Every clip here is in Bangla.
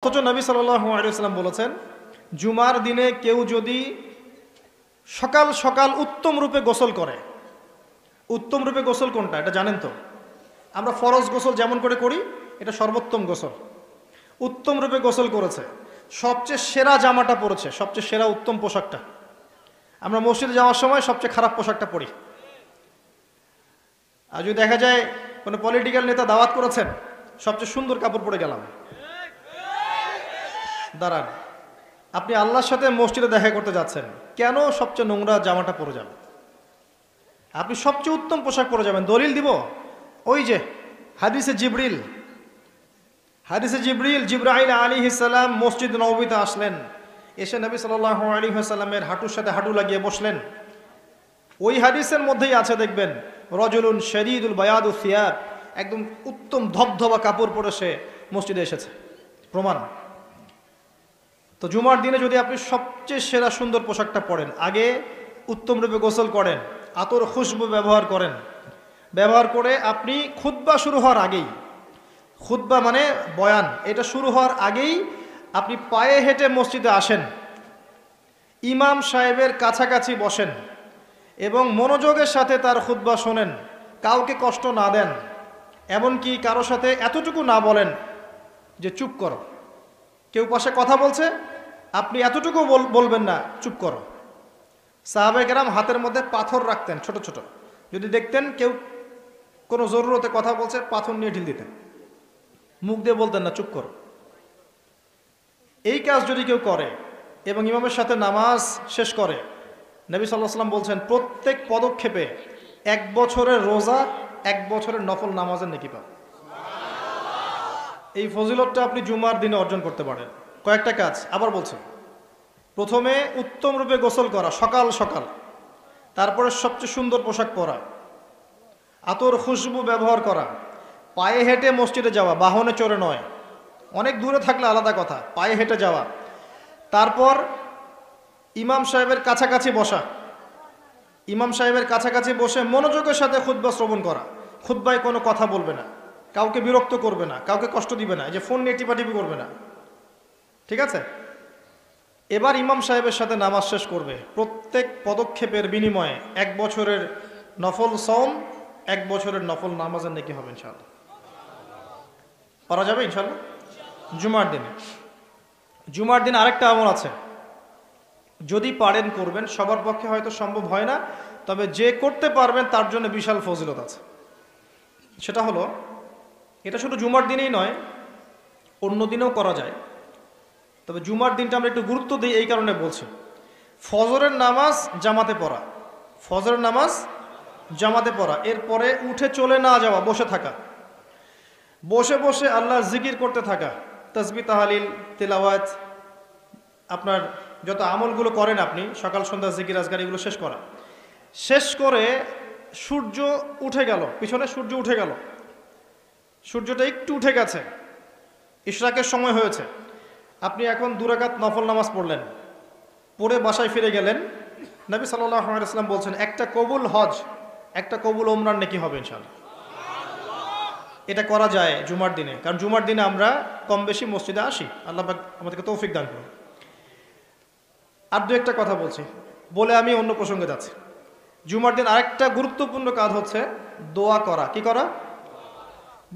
অথচ নবী সাল্লাল্লাহু আলাইহি ওয়াসাল্লাম বলেছেন, জুমার দিনে কেউ যদি সকাল সকাল উত্তম রূপে গোসল করে। উত্তম রূপে গোসল কোনটা এটা জানেন তো? আমরা ফরজ গোসল যেমন করে করি, এটা সর্বোত্তম গোসল। উত্তম রূপে গোসল করেছে, সবচেয়ে সেরা জামাটা পরেছে, সবচেয়ে সেরা উত্তম পোশাকটা। আমরা মসজিদে যাওয়ার সময় সবচেয়ে খারাপ পোশাকটা পরি। আর যদি দেখা যায় কোনো পলিটিক্যাল নেতা দাওয়াত করেছেন, সবচেয়ে সুন্দর কাপড় পরে গেলাম। দাঁড়ান, আপনি আল্লাহর সাথে মসজিদে দেখা করতে যাচ্ছেন, কেন সবচেয়ে নোংরা জামাটা পরে যাবেন? আপনি সবচেয়ে উত্তম পোশাক পরে যাবেন। দলিল দিব, ওই যে হাদিসে জিবরিল, জিবরাইল আলাইহিস সালাম মসজিদ নববীতে আসলেন, এসে নবী সাল্লাল্লাহু আলাইহি ওয়াসাল্লামের হাঁটুর সাথে হাঁটু লাগিয়ে বসলেন। ওই হাদিসের মধ্যেই আছে, দেখবেন, রজুলুন শরীদুল বায়াদু সিয়াব, একদম উত্তম ধবধবা কাপড় পরে সে মসজিদে এসেছে, প্রমাণ। তো জুমার দিনে যদি আপনি সবচেয়ে সেরা সুন্দর পোশাকটা পরেন, আগে উত্তম রূপে গোসল করেন, আতর খুশবু ব্যবহার করেন, ব্যবহার করে আপনি খুতবা শুরু হওয়ার আগেই, খুতবা মানে বয়ান, এটা শুরু হওয়ার আগেই আপনি পায়ে হেঁটে মসজিদে আসেন, ইমাম সাহেবের কাছাকাছি বসেন এবং মনোযোগের সাথে তার খুতবা শোনেন, কাউকে কষ্ট না দেন, এমনকি কারো সাথে এতটুকু না বলেন যে চুপ করো। কেউ পাশে কথা বলছে, আপনি এতটুকু বলবেন না, চুপ করো। সাহাবায়ে কেরাম হাতের মধ্যে পাথর রাখতেন, ছোট ছোট, যদি দেখতেন কেউ কোনো জরুরতে কথা বলছে, পাথর নিয়ে ঢিল দিতেন, মুখ দিয়ে বলতেন না, চুপ করো। এই কাজ যদি কেউ করে এবং ইমামের সাথে নামাজ শেষ করে, নবী সাল্লাল্লাহু আলাইহি ওয়াসাল্লাম বলছেন, প্রত্যেক পদক্ষেপে 1 বছরের রোজা, 1 বছরের নফল নামাজের নেকি পাবেন। এই ফজিলতটা আপনি জুমার দিনে অর্জন করতে পারেন। কয়েকটা কাজ আবার বলছি। প্রথমে উত্তম রূপে গোসল করা সকাল সকাল, তারপরে সবচেয়ে সুন্দর পোশাক পরা, আতর খুশবু ব্যবহার করা, পায়ে হেঁটে মসজিদে যাওয়া, বাহনে চড়ে নয়, অনেক দূরে থাকলে আলাদা কথা, পায়ে হেঁটে যাওয়া। তারপর ইমাম সাহেবের কাছাকাছি বসা, ইমাম সাহেবের কাছাকাছি বসে মনোযোগের সাথে খুতবা শ্রবণ করা। খুতবায় কোনো কথা বলবে না, কাউকে বিরক্ত করবে না, কাউকে কষ্ট দিবে না, এই যে ফোন নিয়ে টিপাটিপি করবে না, ঠিক আছে? এবার ইমাম সাহেবের সাথে নামাজ শেষ করবে। প্রত্যেক পদক্ষেপের বিনিময়ে 1 বছরের নফল সওম, 1 বছরের নফল নামাজের নেকি হবে ইনশাআল্লাহ। পারা যাবে ইনশাআল্লাহ। জুমার দিনে, জুমার দিন আরেকটা আমল আছে, যদি পারেন করবেন, সবার পক্ষে হয়তো সম্ভব হয় না, তবে যে করতে পারবেন তার জন্য বিশাল ফজিলত আছে। সেটা হলো, এটা শুধু জুমার দিনেই নয়, অন্য দিনেও করা যায়, তবে জুমার দিনটা আমরা একটু গুরুত্ব দিই এই কারণে বলছি। ফজরের নামাজ জামাতে পড়া, ফজরের নামাজ জামাতে পড়া, এরপরে উঠে চলে না যাওয়া, বসে থাকা, বসে বসে আল্লাহর জিকির করতে থাকা, তাসবিহ তাহলিল তিলাওয়াত, আপনার যত আমলগুলো করেন আপনি সকাল সন্ধ্যা, জিকির আজকার, এগুলো শেষ করা। শেষ করে সূর্য উঠে গেল, পিছনে সূর্য উঠে গেল, সূর্যটা একটু উঠে গেছে, ইশরাকের সময় হয়েছে, আপনি এখন 2 রাকাত নফল নামাজ পড়লেন, পড়ে বাসায় ফিরে গেলেন। নবী সাল্লাল্লাহু আলাইহি ওয়াসাল্লাম বলছেন, একটা কবুল হজ, একটা কবুল ওমরার নেকি হবে ইনশাআল্লাহ। এটা করা যায় জুমার দিনে, কারণ জুমার দিনে আমরা কম বেশি মসজিদে আসি, আল্লাহ পাক আমাদেরকে তৌফিক দান করুন। আর 2-1টা কথা বলছি, বলে আমি অন্য প্রসঙ্গে যাচ্ছি। জুমার দিন আরেকটা গুরুত্বপূর্ণ কাজ হচ্ছে দোয়া করা। কি করা?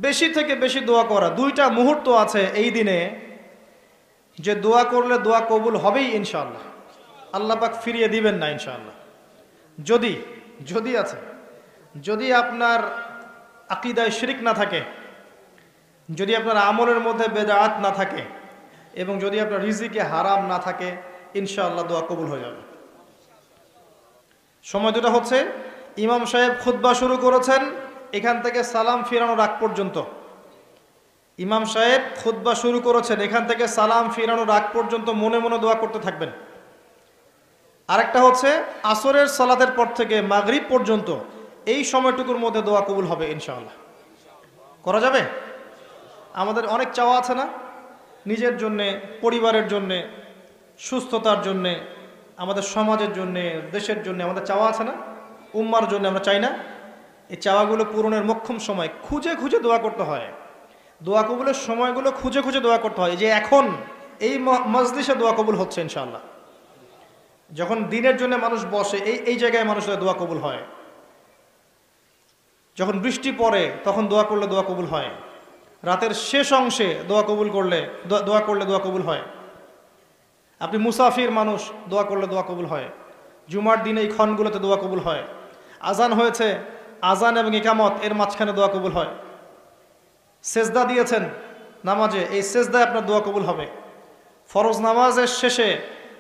বেশি থেকে বেশি দোয়া করা। 2টা মুহূর্ত আছে এই দিনে যে দোয়া করলে দোয়া কবুল হবেই ইনশাআল্লাহ, আল্লাহ পাক ফিরিয়ে দিবেন না ইনশাআল্লাহ। যদি আছে, যদি আপনার আকীদায় শিরক না থাকে, যদি আপনার আমলের মধ্যে বেদাত না থাকে, এবং যদি আপনার রিজিকে হারাম না থাকে, ইনশাআল্লাহ দোয়া কবুল হয়ে যাবে। সময় দুটো হচ্ছে, ইমাম সাহেব খুতবা শুরু করেছেন, এখান থেকে সালাম ফিরানোর আগ পর্যন্ত। ইমাম সাহেব খুতবা শুরু করেছেন, এখান থেকে সালাম ফিরানোর আগ পর্যন্ত মনে মনে দোয়া করতে থাকবেন। আরেকটা হচ্ছে আসরের সালাতের পর থেকে মাগরিব পর্যন্ত, এই সময়টুকুর মধ্যে দোয়া কবুল হবে ইনশাআল্লাহ। করা যাবে? আমাদের অনেক চাওয়া আছে না, নিজের জন্যে, পরিবারের জন্যে, সুস্থতার জন্যে, আমাদের সমাজের জন্যে, দেশের জন্য আমাদের চাওয়া আছে না, উম্মার জন্য আমরা চাই না? এই চাওয়াগুলো পূরণের মোক্ষম সময় খুঁজে খুঁজে দোয়া করতে হয়। দোয়া কবুলের সময়গুলো খুঁজে খুঁজে দোয়া করতে হয়। যে এখন এই মজলিসে দোয়া কবুল হচ্ছে ইনশাআল্লাহ। যখন দিনের জন্য মানুষ বসে এই জায়গায় মানুষের দোয়া কবুল হয়। যখন বৃষ্টি পড়ে তখন দোয়া করলে দোয়া কবুল হয়। রাতের শেষ অংশে দোয়া কবুল করলে দোয়া করলে দোয়া কবুল হয়। আপনি মুসাফির মানুষ, দোয়া করলে দোয়া কবুল হয়। জুমার দিনে এই ক্ষণগুলোতে দোয়া কবুল হয়। আজান হয়েছে, আজান এবং ইকামত এর মাঝখানে দোয়া কবুল হয়। সেজদা দিয়েছেন নামাজে, এই সেজদায় আপনার দোয়া কবুল হবে। ফরজ নামাজের শেষে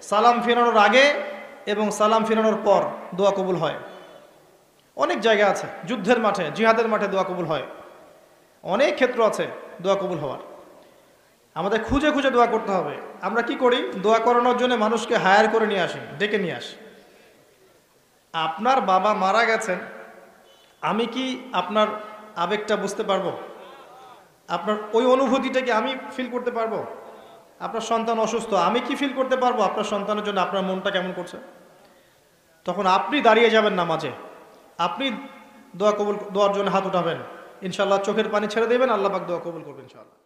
সালাম ফিরানোর আগে এবং সালাম ফিরানোর পর দোয়া কবুল হয়। অনেক জায়গা আছে, যুদ্ধের মাঠে, জিহাদের মাঠে দোয়া কবুল হয়। অনেক ক্ষেত্র আছে দোয়া কবুল হওয়ার। আমাদের খুঁজে খুঁজে দোয়া করতে হবে। আমরা কি করি? দোয়া করানোর জন্য মানুষকে হায়ার করে নিয়ে আসি, ডেকে নিয়ে আসি। আপনার বাবা মারা গেছেন, আমি কি আপনার আবেগটা বুঝতে পারবো? আপনার ওই অনুভূতিটা কি আমি ফিল করতে পারবো? আপনার সন্তান অসুস্থ, আমি কি ফিল করতে পারবো আপনার সন্তানের জন্য আপনার মনটা কেমন করছে? তখন আপনি দাঁড়িয়ে যাবেন নামাজে, আপনি দোয়ার জন্য হাত উঠাবেন, ইনশাআল্লাহ চোখের পানি ছেড়ে দেবেন, আল্লাহ পাক দোয়া কবুল করবেন ইনশাআল্লাহ।